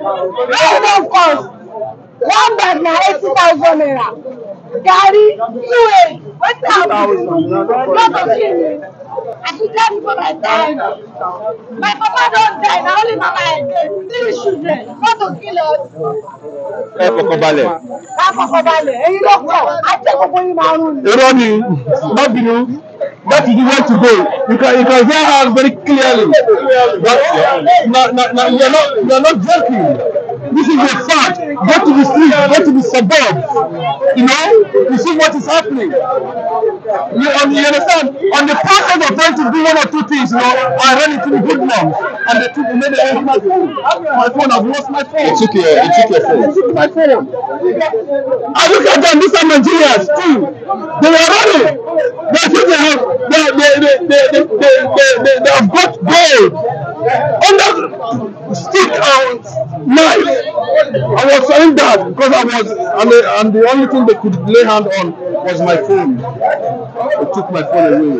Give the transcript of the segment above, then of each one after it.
Of course, one bag na 80,000 naira. Gary, 2 eggs. What's that? Not a shilling. I should tell people my time. My papa don't die. Now only mama and 3 children. Not to kill us. Ẹ̀yin ló kọ̀, á jẹ́ gbogbo yín máa rún ni. Ronnie, not you. That is the way to go. You can hear her very clearly. But you're not joking. This is a fact. Go to the street, go to the suburbs. You know, you see what is happening. You understand? On the process of trying to do one or two things, you know, I ran into the good ones, and they took my phone. My phone, I've lost my phone. It took your phone. They took my phone. I look at them, these are Nigerians too. They were running. They think they have got gold under stick and knife. I was saying that because and the only thing they could lay hand on was my phone. They took my phone away.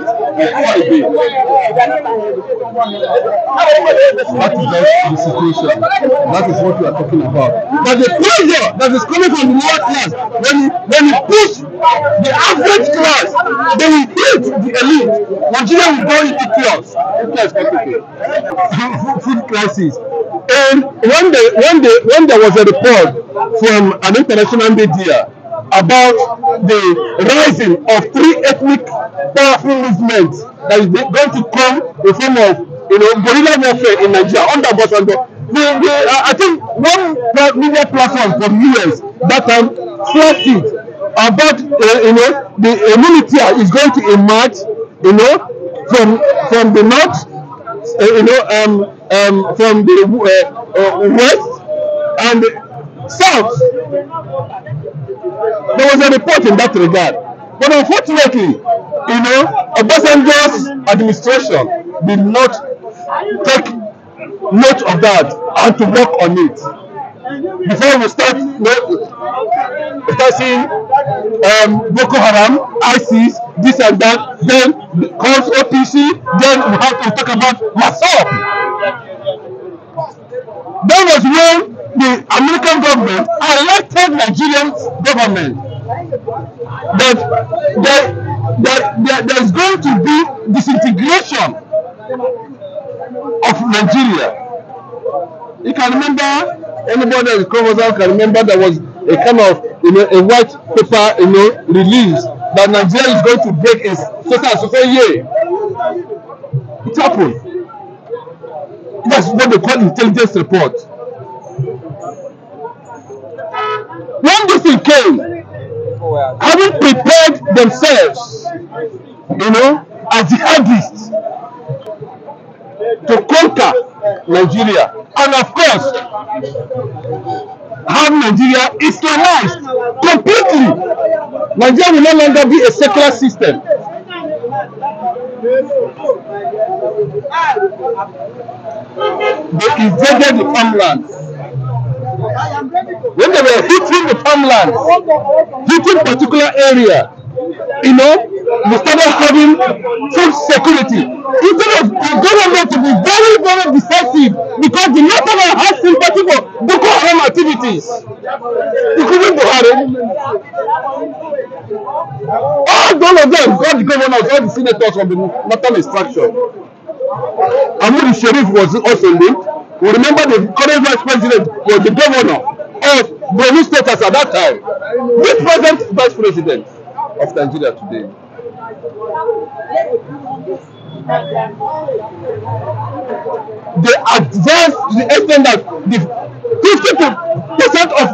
That is the situation. That is what we are talking about. But the pressure that is coming from the lower class, when you push the average class, they will hit the elite. Nigeria will go into chaos. Food crisis. And when there was a report from an international media about the rising of 3 ethnic powerful movements that is going to come in form of guerrilla warfare in Nigeria under Obasanjo. I think one media platform from US that time flashed it about the militia is going to emerge from the north, from the west and south. There was a report in that regard, but unfortunately, Obasanjo's administration did not take note of that and to work on it. Before we start seeing Boko Haram, ISIS, this and that, then comes OPC, then we have to talk about MASOP. That was when the American government elected Nigerian government that there's going to be disintegration of Nigeria. You can remember, anybody that is chromosome can remember there was a kind of a white paper release that Nigeria is going to break its so year. It happened. That's what they call intelligence report. When this thing came, having prepared themselves, as jihadists to conquer Nigeria, and of course, have Nigeria Islamized completely. Nigeria will no longer be a secular system. They invaded the farmlands. When they were hitting the farmlands, hitting particular area, we started having food security. Instead of the government to be very, very decisive, because the Northern has sympathy for Boko Haram activities. You couldn't do it. All of them, all the governors, all the senators from the Northern extraction. Amir Sharif was also linked. We remember the current vice president was the governor of Borno State at that time. The present vice president of Nigeria today. They advanced to the extent that the 50% of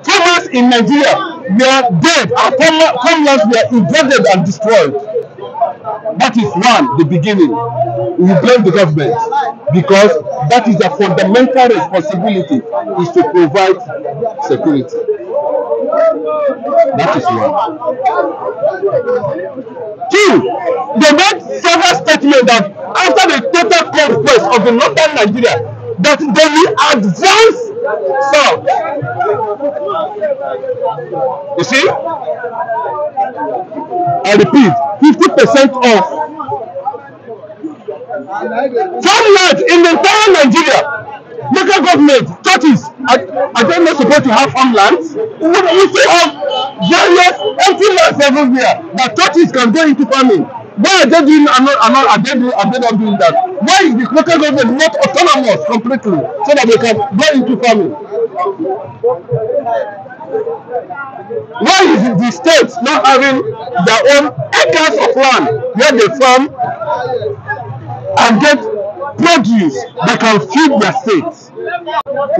farmers in Nigeria were dead and farmlands were invaded and destroyed. That is the beginning. We blame the government because that is a fundamental responsibility, is to provide security. That is one. Two, they made several statements that after the total conquest of the northern Nigeria, that they will advance south. You see? I repeat, 50% of farmland in the entire Nigeria, local government, churches, are they not supposed to have farmlands? We still have various empty lands everywhere that churches can go into farming. Why are they doing are they not doing that? Why is the local government not autonomous completely so that they can go into farming? Why is the states not having their own acres of land where they farm and get produce that can feed their states?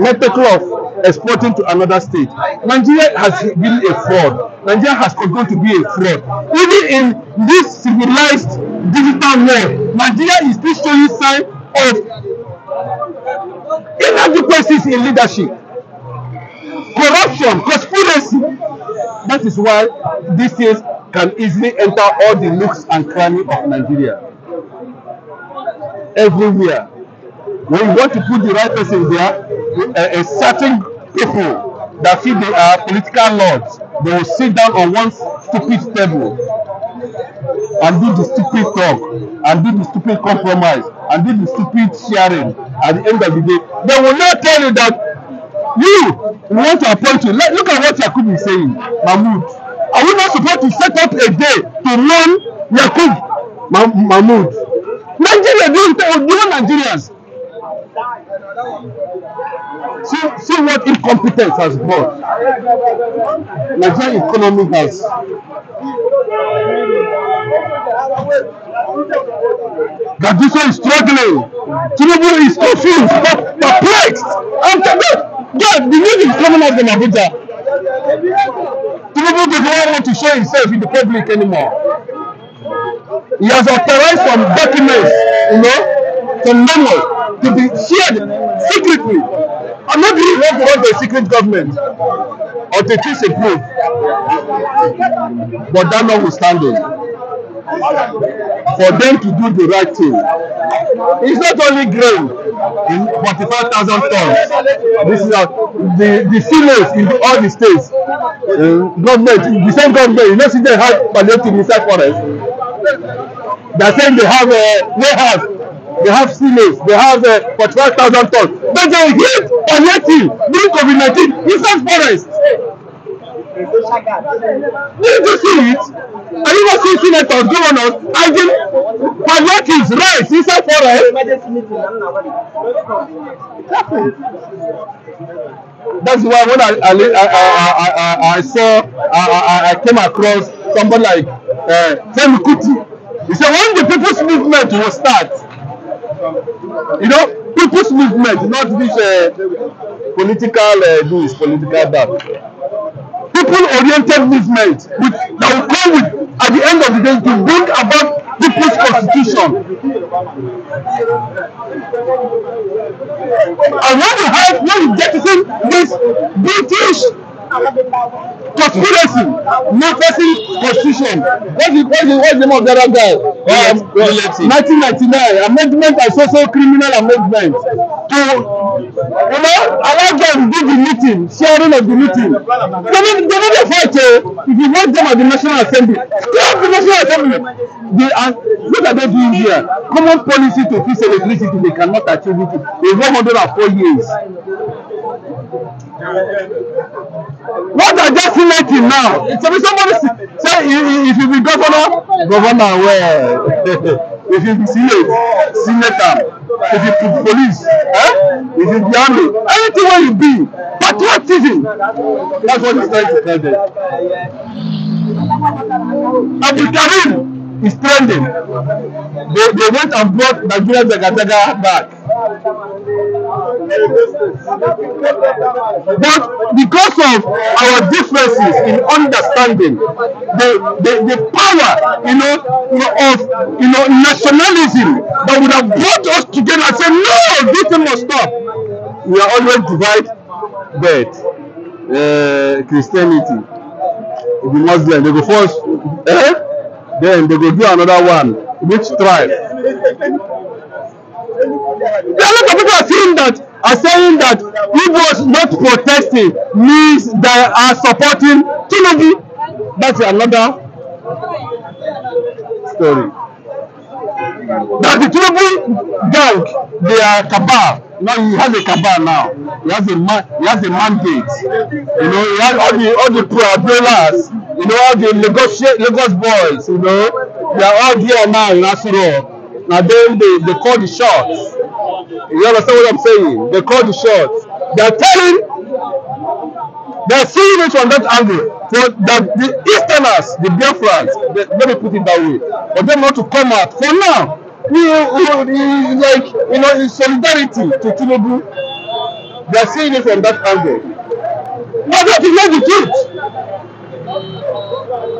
Not take off exporting to another state. Nigeria has been a fraud. Nigeria has continued to be a fraud. Even in this civilized digital world, Nigeria is still showing signs of inadequacies in leadership, corruption, conspiracy. That is why these things can easily enter all the nooks and crannies of Nigeria. Everywhere. When you want to put the right person there, a certain people that feel they are political lords, they will sit down on one stupid table and do the stupid talk, and do the stupid compromise, and do the stupid sharing. At the end of the day, they will not tell you that we want to appoint you. Look at what Yakub is saying, Mahmoud. Are we not supposed to set up a day to learn Yakub Mahmoud? Nigeria doing Nigerians. See what incompetence has brought. Nigerian economy has. Gaduso is struggling. Tinubu is confused, perplexed. God, the news is coming out in Abuja. Tinubu does not want to show himself in the public anymore. He has authorized some documents, some memos to be shared secretly. I'm not really want a secret government or to choose a proof. But that notwithstanding, for them to do the right thing, it's not only grain in 45,000 tons. This is the silos in all the states. Government, the same government, see they have palliative inside forest. They're saying they have warehouse, they have silos, they have 45,000 tons. But they hit palliative during COVID-19 inside forest. Did you see it? Are you not seeing senators, governors, hiding palliatives, rice inside forest? That's why when I saw, I came across somebody like Femi Kuti. He said when the people's movement will start, people's movement, not this political this, political that. People-oriented movement that will come with, at the end of the day, to bring about people's constitution. And when you jettison this British conspiracy, manifesting constitution, what's the name of the other guy? 1999 amendment and social criminal amendment. To allow them do the meeting, sharing of the meeting. They never fight. If you want them at the National Assembly, stop the National Assembly. What are they doing here? Common policy to fix electricity, they cannot achieve it in 104 years. What are they selecting now? Somebody say if you be governor where? If you be senator, if you be police, if you be army, anything where you be, patriotism. That's what he's trying to tell them. Abdul Karim is trending. They went and brought Nigeria Zagazaga back. But because of our differences in understanding, the power, of nationalism that would have brought us together and say, no, this thing must stop. We are always divided. Christianity, the Muslim, they go first, then they go do another one. Which tribe? There are a lot of people are saying that Igbos not protesting means they are supporting Tinubu. That's another story. That the Tinubu gang, they are cabal. Now he has a cabal now. He has a mandate. You know, he has all the pro-abroaders, you know, all the Lagos boys, you know, they are all here now in Asuro. Now then they call the shots. You understand what I'm saying? They call the shots. They're seeing it from that angle. For that the Easterners, the Biafrans, let me put it that way, for them not to come out. For now, we like, you know, in solidarity to Tinubu, they're seeing it from that angle. But that is not the truth.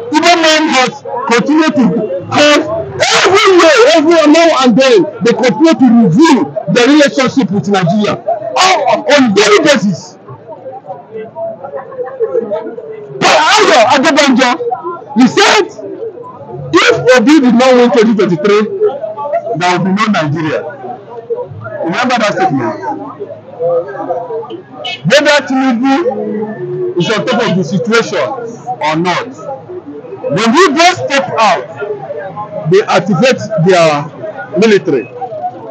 Even men has continued to have every now and then they continue to review the relationship with Nigeria on daily basis. He said, if Obi did not win 2023, there will be no Nigeria. Remember that statement? Whether Tinubu is on top of the situation or not, when we just step out, they activate their military.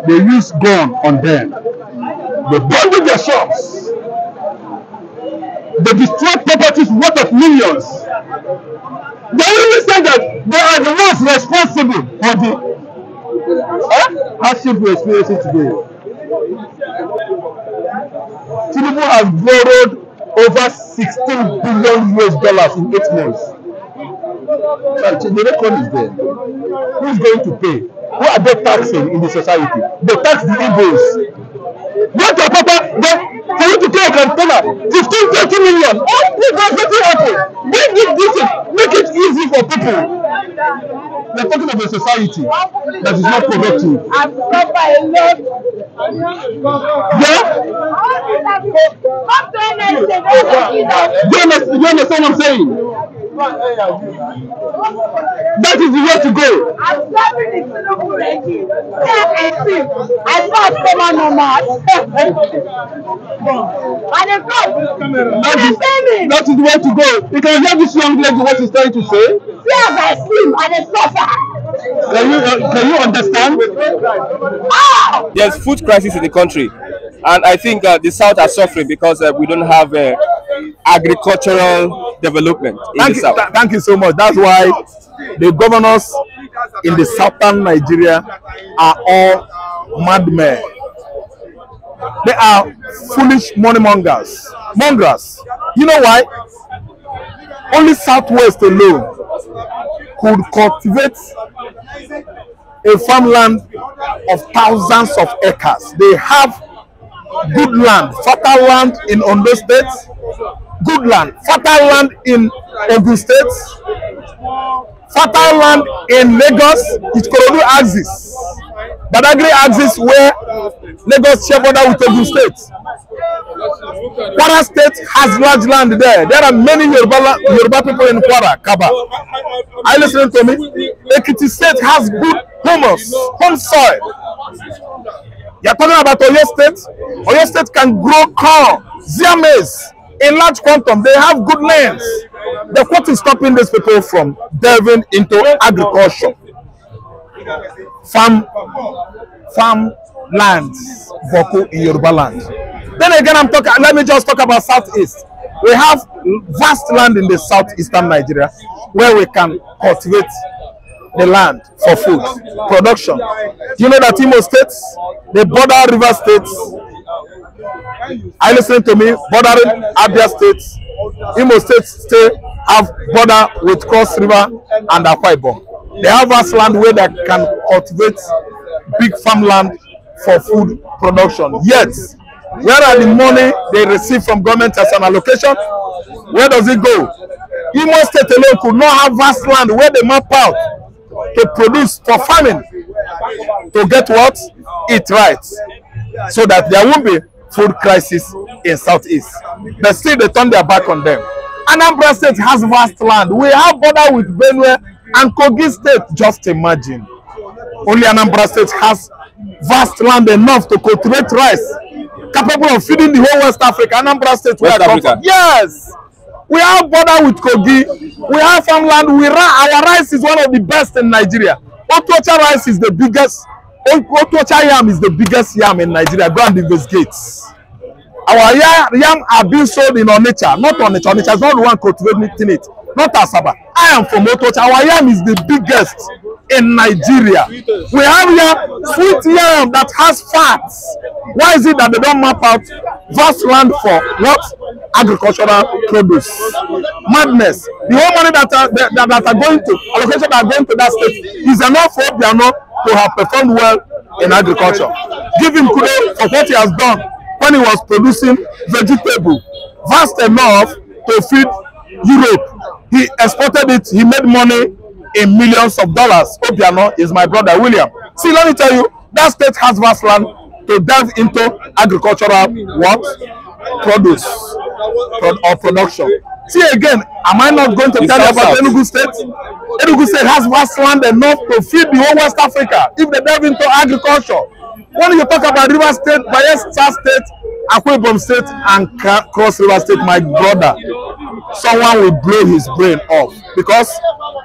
They use gun on them. They burn their shops. They destroy properties worth of millions. They only say that they are the ones responsible for the hardship we're experiencing today. Tinubu has borrowed over $16 billion in 8 months. The record is there. Who is going to pay? Who are they taxing in the society? They tax the Igbos. What your papa? For you to pay a container, 15-20 million. Oh, because nothing happened. Make it easy for people. We're talking of a society that is not productive. Yeah? Do you understand what I'm saying? That is the way to go. I'm serving the Tinubu regime. I thought someone normal. And they come. That is the way to go. You can hear this young lady what she's trying to say. See as I sleep and they suffer. Can you understand? Ah! There's food crisis in the country, and I think the South are suffering because we don't have agricultural development in the South. Thank you so much. That's why the governors in the southern Nigeria are all madmen. They are foolish money mongers. You know why? Only Southwest alone could cultivate a farmland of thousands of acres. They have good land, fertile land in Ondo State, good land, fertile land in Ogun State, fertile land in Lagos, Ikorodu axis, Badagry axis where Lagos share border with Ogun State. Kwara State has large land there. There are many Yoruba people in Kwara, Kaba. Are you listening to me? Ekiti State has good humus, home soil. You're talking about Oyo State? Oyo State can grow corn, zea maize in large quantum. They have good lands. The what is stopping these people from delving into agriculture? Farm lands, Boku in Yoruba land. Then again, let me just talk about Southeast. We have vast land in the southeastern Nigeria where we can cultivate the land for food production. Do you know that Imo States, the border river states, are you listening to me? Bordering Abia States, Imo State still have border with Cross River and Akwa Ibom. They have vast land where they can cultivate big farmland for food production. Yet, where are the money they receive from government as an allocation? Where does it go? Imo State alone could not have vast land where they map out to produce for farming, to get what? Eat right, so that there won't be food crisis in Southeast. But still they turn their back on them. Anambra State has vast land. We have border with Benue and Kogi State. Just imagine. Only Anambra State has vast land enough to cultivate rice, capable of feeding the whole West Africa. Anambra State, West Africa. Yes. We have border with Kogi. We have farmland. Our rice is one of the best in Nigeria. Otocha rice is the biggest. Otocha yam is the biggest yam in Nigeria. Go and investigate. Our yam are being sold in Onitsha, not Onitsha. Onitsha is not the one cultivating it, not Asaba. I am from Otocha. Our yam is the biggest in Nigeria. We have yam, sweet yam that has fats. Why is it that they don't map out vast land for what? Agricultural produce. Madness. The whole money that are going to, allocation that are going to that state is enough for Obiano to have performed well in agriculture. Give him kudos for what he has done when he was producing vegetable vast enough to feed Europe. He exported it, he made money in millions of dollars. Obiano is my brother William. See, let me tell you, that state has vast land to delve into agricultural what? Produce or production. See again, am I not going to tell you about Enugu State? Enugu State has vast land enough to feed the whole West Africa if they delve into agriculture. When you talk about River State, Bayelsa State, Akwa Ibom State, and Cross River State, my brother, someone will blow his brain off because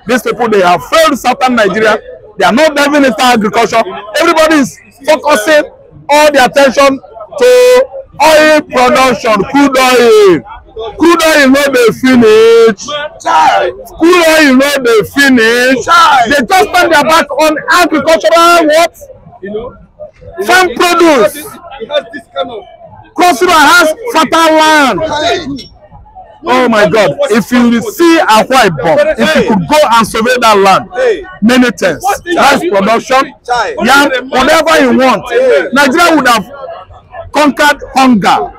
these people, they have failed Southern Nigeria. They are not delving into agriculture. Everybody is focusing all the attention to oil production, crude oil. Crude oil no dey finish. Crude oil no dey finish. They just turn their back on agricultural what? Farm produce. Cross River has fertile land. Oh my God! If you see Akwa Ibom, if you could go and survey that land, many things, rice production, yam, whatever you want, Nigeria would have conquered hunger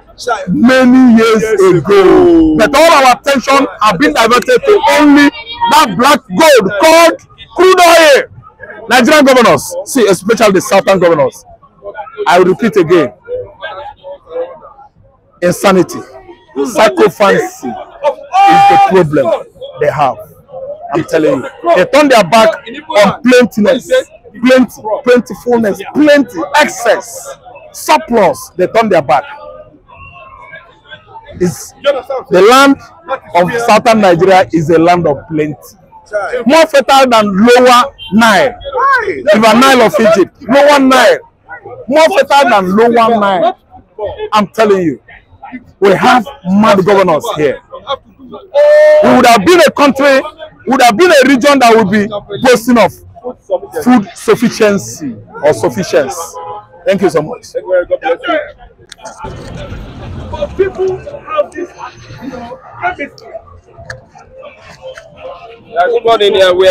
many years ago. But all our attention have been diverted to only that black gold called crude oil. Nigerian governors, see, especially the southern governors, I will repeat again, insanity, psychophancy is the problem they have. I'm telling you, they turn their back on plentiness, plentifulness, plenty, excess, surplus. They turn their back. Is the land of southern Nigeria is a land of plenty, more fertile than lower Nile, River Nile of Egypt, lower Nile, more fertile than lower Nile. I'm telling you, we have mad governors here. We would have been a country, would have been a region that would be boasting of food sufficiency or sufficiency. Thank you so much. But people have this, habit. Good morning. We